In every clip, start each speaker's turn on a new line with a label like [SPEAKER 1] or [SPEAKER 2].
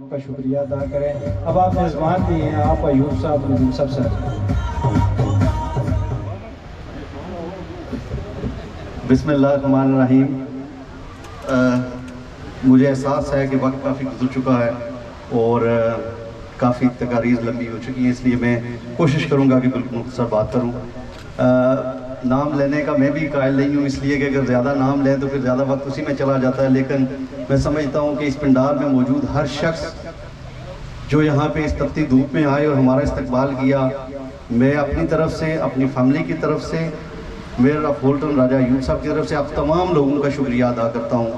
[SPEAKER 1] کا شکریہ ادا کریں. اب آپ میزبان بھی ہیں, آپ ایوب صاحب ندیم صاحب سے.
[SPEAKER 2] بسم اللہ الرحمن الرحیم. مجھے احساس ہے کہ وقت کافی گزر چکا ہے اور کافی تقاریر لمبی ہو چکی ہیں, اس لیے میں کوشش کروں گا کہ بالکل مختصر بات کروں. نام لینے کا میں بھی قائل نہیں ہوں, اس لیے کہ اگر زیادہ نام لیں تو پھر زیادہ وقت اسی میں چلا جاتا ہے, لیکن میں سمجھتا ہوں کہ اس پنڈال میں موجود ہر شخص جو یہاں پہ اس تپتی دھوپ میں آئے اور ہمارا استقبال کیا, میں اپنی طرف سے, اپنی فیملی کی طرف سے, میئر آف بولٹن راجہ ایوب صاحب کی طرف سے آپ تمام لوگوں کا شکریہ ادا کرتا ہوں.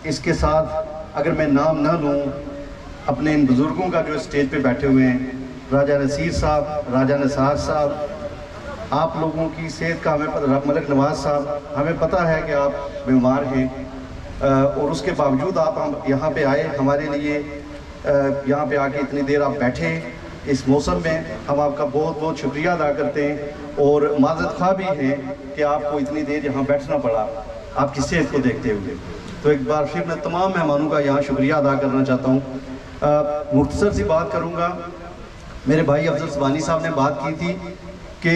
[SPEAKER 2] اس کے ساتھ اگر میں نام نہ لوں اپنے ان بزرگوں کا جو اسٹیج پہ بیٹھے ہوئے ہیں, راجہ نصیر صاحب, راجہ نثار صاحب, آپ لوگوں کی صحت کا ہمیں پتہ, ملک نواز صاحب, ہمیں پتہ ہے کہ آپ بیمار ہیں اور اس کے باوجود آپ یہاں پہ آئے ہمارے لیے, یہاں پہ آ کے اتنی دیر آپ بیٹھے اس موسم میں. ہم آپ کا بہت بہت شکریہ ادا کرتے ہیں اور معذرت خواہ بھی ہیں کہ آپ کو اتنی دیر یہاں بیٹھنا پڑا آپ کی صحت کو دیکھتے ہوئے. تو ایک بار پھر میں تمام مہمانوں کا یہاں شکریہ ادا کرنا چاہتا ہوں. مختصر سی بات کروں گا. میرے بھائی افضل سبحانی صاحب نے بات کی تھی کہ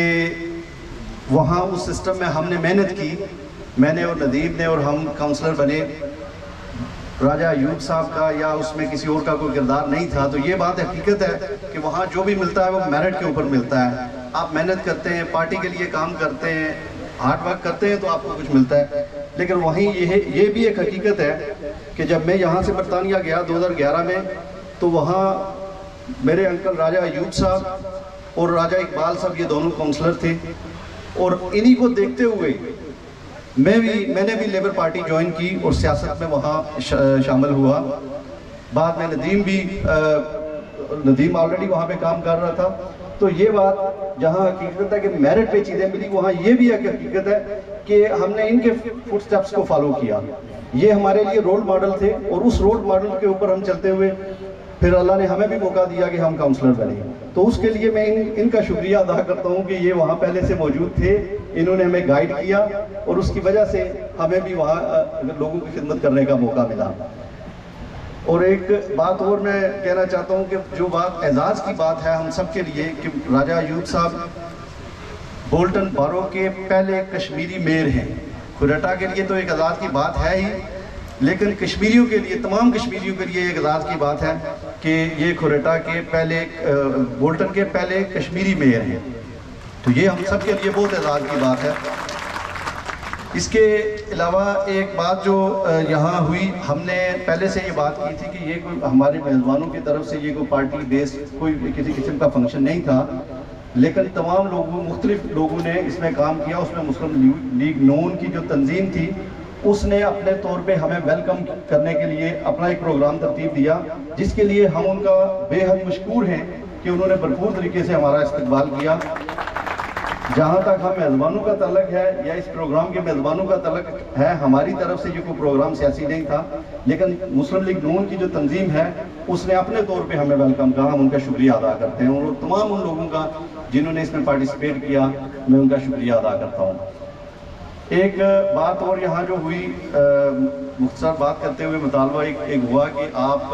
[SPEAKER 2] وہاں اس سسٹم میں ہم نے محنت کی, میں نے اور ندیم نے, اور ہم کاؤنسلر بنے. راجہ ایوب صاحب کا یا اس میں کسی اور کا کوئی کردار نہیں تھا. تو یہ بات حقیقت ہے کہ وہاں جو بھی ملتا ہے وہ میرٹ کے اوپر ملتا ہے. آپ محنت کرتے ہیں, پارٹی کے لیے کام کرتے ہیں, ہارڈ ورک کرتے ہیں تو آپ کو کچھ ملتا ہے. لیکن وہیں یہ بھی ایک حقیقت ہے کہ جب میں یہاں سے برطانیہ گیا 2011 میں, تو وہاں میرے انکل راجہ ایوب صاحب اور راجہ اقبال صاحب یہ دونوں کاؤنسلر تھے, اور انہی کو دیکھتے ہوئے میں نے بھی لیبر پارٹی جوائن کی اور سیاست میں وہاں شامل ہوا. بعد میں ندیم آلریڈی وہاں پہ کام کر رہا تھا. تو یہ بات جہاں حقیقت ہے کہ میرٹ پہ چیزیں ملی, وہاں یہ بھی ایک حقیقت ہے کہ ہم نے ان کے فٹ سٹیپس کو فالو کیا. یہ ہمارے لیے رول ماڈل تھے اور اس رول ماڈل کے اوپر ہم چلتے ہوئے پھر اللہ نے ہمیں بھی موقع دیا کہ ہم کاؤنسلر بنے. تو اس کے لیے میں ان کا شکریہ ادا کرتا ہوں کہ یہ وہاں پہلے سے موجود تھے, انہوں نے ہمیں گائیڈ کیا اور اس کی وجہ سے ہمیں بھی وہاں لوگوں کی خدمت کرنے کا موقع ملا. اور ایک بات اور میں کہنا چاہتا ہوں کہ جو بات اعزاز کی بات ہے ہم سب کے لیے کہ راجہ ایوب صاحب بولٹن بارو کے پہلے کشمیری میئر ہیں. کھریٹا کے لیے تو ایک اعزاز کی بات ہے ہی, لیکن کشمیریوں کے لیے, تمام کشمیریوں کے لیے ایک اعزاز کی بات ہے کہ یہ کھریٹا کے پہلے, بولٹن کے پہلے کشمیری میئر ہیں. تو یہ ہم سب کے لیے بہت اعزاز کی بات ہے. اس کے علاوہ ایک بات جو یہاں ہوئی, ہم نے پہلے سے یہ بات کی تھی کہ یہ کوئی ہمارے میزبانوں کی طرف سے یہ کوئی پارٹی بیس کوئی کسی قسم کا فنکشن نہیں تھا, لیکن تمام لوگوں, مختلف لوگوں نے اس میں کام کیا. اس میں مسلم لیگ نون کی جو تنظیم تھی اس نے اپنے طور پہ ہمیں ویلکم کرنے کے لیے اپنا ایک پروگرام ترتیب دیا, جس کے لیے ہم ان کا بے حد مشکور ہیں کہ انہوں نے بھرپور طریقے سے ہمارا استقبال کیا. جہاں تک ہم میزبانوں کا تعلق ہے یا اس پروگرام کے میزبانوں کا تعلق ہے, ہماری طرف سے یہ کوئی پروگرام سیاسی نہیں تھا, لیکن مسلم لیگ نون کی جو تنظیم ہے اس نے اپنے طور پہ ہمیں ویلکم کہا. ہم ان کا شکریہ ادا کرتے ہیں اور تمام ان لوگوں کا جنہوں نے اس میں پارٹیسپیٹ کیا, میں ان کا شکریہ ادا کرتا ہوں. ایک بات اور یہاں جو ہوئی, مختصر بات کرتے ہوئے مطالبہ ایک ہوا کہ آپ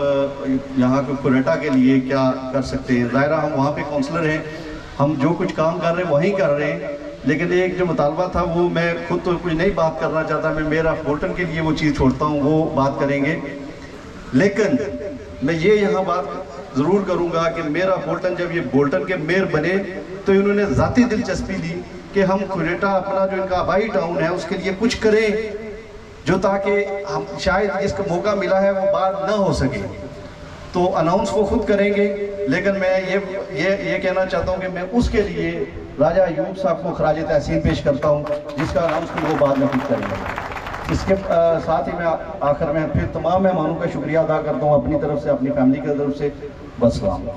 [SPEAKER 2] یہاں کے کھریٹا کے لیے کیا کر سکتے ہیں. ظاہرہ ہم وہاں پہ کاؤنسلر ہیں, ہم جو کچھ کام کر رہے ہیں وہیں کر رہے ہیں, لیکن ایک جو مطالبہ تھا وہ میں خود تو کچھ نہیں بات کرنا چاہتا, میں میرا بولٹن کے لیے وہ چیز چھوڑتا ہوں, وہ بات کریں گے. لیکن میں یہ یہاں بات ضرور کروں گا کہ میرا بولٹن جب یہ بولٹن کے میئر بنے تو انہوں نے ذاتی دلچسپی لی کہ ہم کھریٹا اپنا جو ان کا آبائی ٹاؤن ہے اس کے لیے کچھ کریں, جو تاکہ ہم شاید جس کا موقع ملا ہے وہ بات نہ ہو سکے. تو اناؤنس وہ خود کریں گے, لیکن میں یہ کہنا چاہتا ہوں کہ میں اس کے لیے راجہ ایوب صاحب کو خراج تحسین پیش کرتا ہوں, جس کا اناؤنسمنٹ وہ بعد میں خود کریں گے. اس کے ساتھ ہی میں آخر میں پھر تمام مہمانوں کا شکریہ ادا کرتا ہوں اپنی طرف سے, اپنی فیملی کی طرف سے. بس سلام.